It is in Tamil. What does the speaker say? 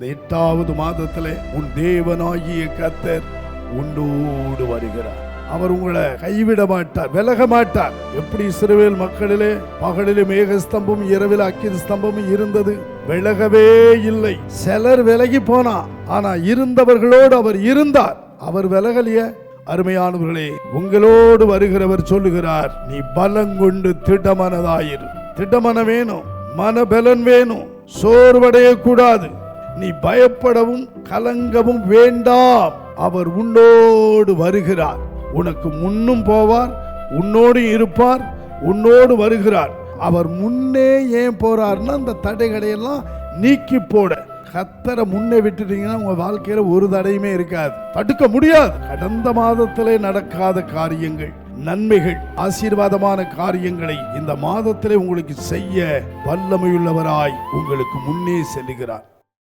இந்த 8வது மாதத்திலே உன் தேவனாகிய கர்த்தர் உன்னோடு வருகிறார். அவர் உங்களை கைவிட மாட்டார், விலக மாட்டார். எப்படி இஸ்ரவேல் மக்களிலே பகலிலே மேகஸ்தம்பம் இரவில் அக்கினி ஸ்தம்பமும் இருந்தது, விலகவே இல்லை. சிலர் விலகி போனா, ஆனா இருந்தவர்களோடு அவர் இருந்தார். அவர் விலகலிய. அருமையானவர்களே, உங்களோடு வருகிறவர் சொல்லுகிறார், நீ பலங்கொண்டு திடமனதாயிரு. திடமன வேணும், மனபலன் வேணும், சோர்வடைய கூடாது. நீ பயப்படவும் கலங்கவும் வேண்டாம். அவர் உன்னோடு வருகிறார். உனக்கு முன்னும் போவார், உன்னோடு இருப்பார், உன்னோடு வருகிறார். அவர் முன்னே ஏன் போறார்னா அந்த தடைகளையெல்லாம் நீக்கி போட. கர்த்தரை முன்னே விட்டுட்டீங்கன்னா உங்க வாழ்க்கையில ஒரு தடையுமே இருக்காது, தடுக்க முடியாது. கடந்த மாதத்திலே நடக்காத காரியங்கள், நன்மைகள், ஆசீர்வாதமான காரியங்களை இந்த மாதத்திலே உங்களுக்கு செய்ய வல்லமையுள்ளவராய் உங்களுக்கு முன்னே செல்லுகிறார்.